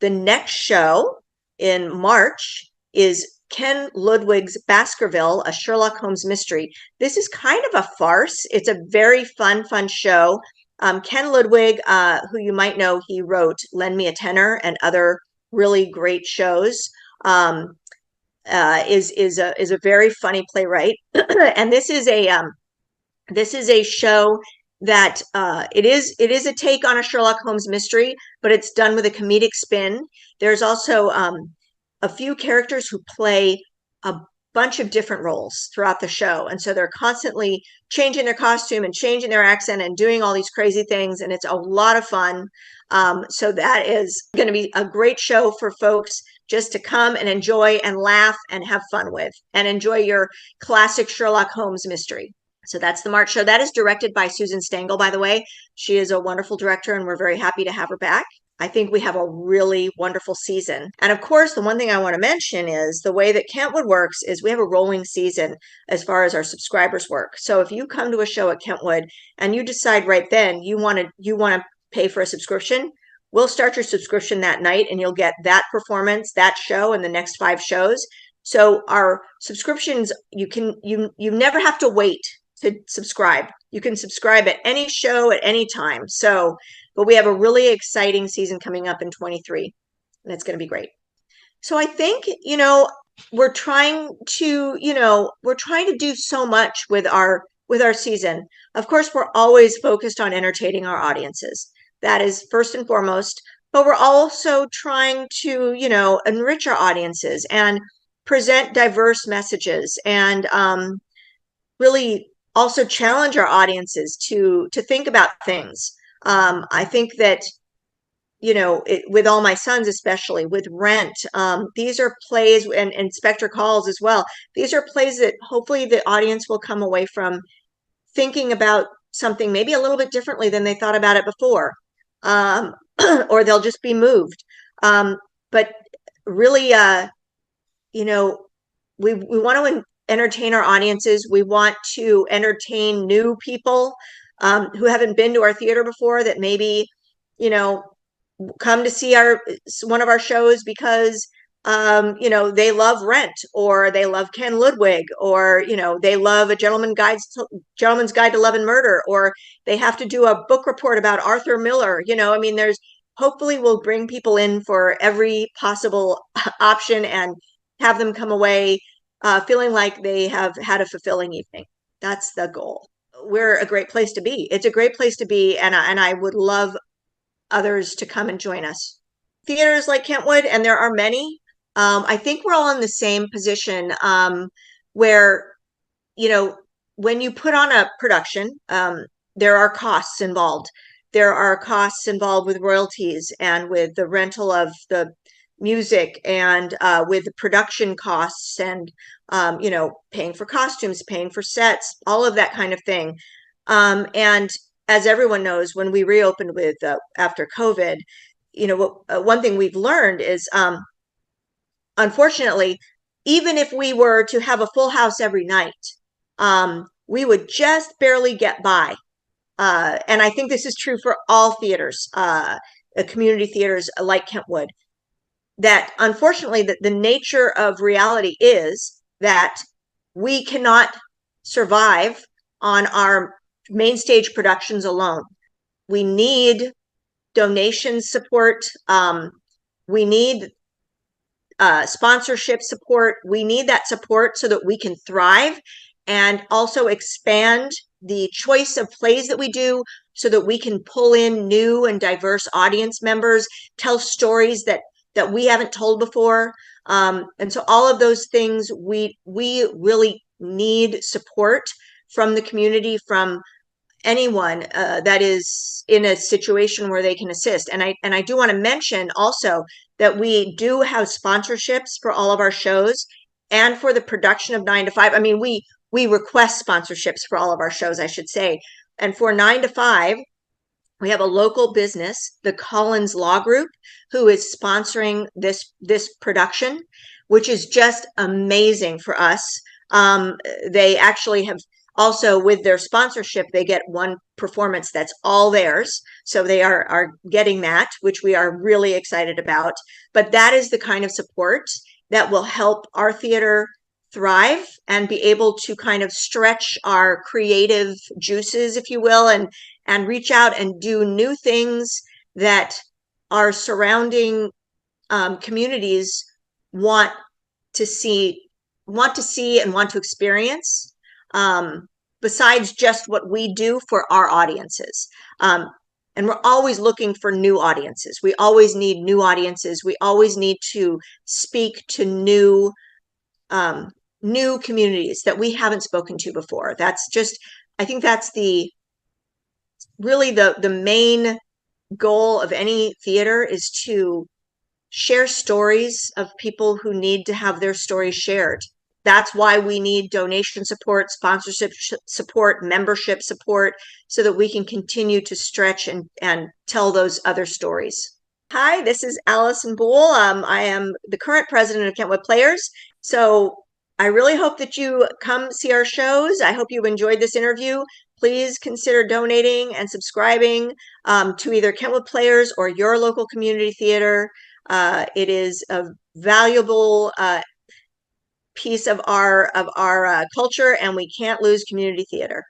The next show in March is Ken Ludwig's Baskerville, a Sherlock Holmes mystery. This is kind of a farce. It's a very fun show. Ken Ludwig, who you might know, he wrote Lend Me a Tenor and other really great shows. Is a very funny playwright, and this is a show that it is a take on a Sherlock Holmes mystery, but it's done with a comedic spin. There's also a few characters who play a bunch of different roles throughout the show, and so they're constantly changing their costume and changing their accent and doing all these crazy things, and it's a lot of fun. So that is going to be a great show for folks just to come and enjoy and laugh and have fun with and enjoy your classic Sherlock Holmes mystery. So that's the March show. That is directed by Susan Stangl, by the way. She is a wonderful director, and we're very happy to have her back. I think we have a really wonderful season. And of course, the one thing I want to mention is the way that Kentwood works is we have a rolling season as far as our subscribers work. So if you come to a show at Kentwood and you decide right then you want to pay for a subscription, we'll start your subscription that night and you'll get that performance, that show, and the next 5 shows. So our subscriptions, you never have to wait to subscribe. You can subscribe at any show at any time. So, but we have a really exciting season coming up in 23, and it's going to be great. So I think, we're trying to do so much with our season. Of course, we're always focused on entertaining our audiences. That is first and foremost, but we're also trying to, enrich our audiences and present diverse messages and really also challenge our audiences to think about things. I think that, with All My Sons, especially with Rent, these are plays, and Inspector Calls as well. These are plays that hopefully the audience will come away from thinking about something maybe a little bit differently than they thought about it before, or they'll just be moved. But really, we want to entertain our audiences. We want to entertain new people who haven't been to our theater before, that maybe, come to see one of our shows because they love Rent, or they love Ken Ludwig, or they love A Gentleman's Guide to Love and Murder, or they have to do a book report about Arthur Miller. There's hopefully we'll bring people in for every possible option and have them come away feeling like they have had a fulfilling evening. That's the goal. We're a great place to be. It's a great place to be, and I would love others to come and join us. Theaters like Kentwood, and there are many. I think we're all in the same position where, when you put on a production, there are costs involved. There are costs involved with royalties and with the rental of the music and with the production costs and, paying for costumes, paying for sets, all of that kind of thing. And as everyone knows, when we reopened with after COVID, one thing we've learned is, unfortunately, even if we were to have a full house every night, we would just barely get by. And I think this is true for all theaters, community theaters like Kentwood, that unfortunately the nature of reality is that we cannot survive on our main stage productions alone. We need donation support. We need sponsorship support. We need that support so that we can thrive and also expand the choice of plays that we do so that we can pull in new and diverse audience members, tell stories that we haven't told before. And so all of those things, we really need support from the community, from anyone that is in a situation where they can assist. And I do want to mention also that we do have sponsorships for all of our shows and for the production of 9 to 5. I mean, we request sponsorships for all of our shows, I should say. And for 9 to 5, we have a local business, the Collins Law Group, who is sponsoring this production, which is just amazing for us. They actually have Also, with their sponsorship, they get one performance that's all theirs. So they are getting that, which we are really excited about. But that is the kind of support that will help our theater thrive and be able to kind of stretch our creative juices, if you will, and reach out and do new things that our surrounding communities want to see and want to experience, besides just what we do for our audiences. And we're always looking for new audiences. We always need new audiences. We always need to speak to new communities that we haven't spoken to before. That's just, I think that's really the main goal of any theater, is to share stories of people who need to have their stories shared. That's why we need donation support, sponsorship support, membership support, so that we can continue to stretch and tell those other stories. Hi, this is Allison Boole. I am the current president of Kentwood Players. So I really hope that you come see our shows. I hope you enjoyed this interview. Please consider donating and subscribing to either Kentwood Players or your local community theater. It is a valuable piece of our culture, and we can't lose community theater.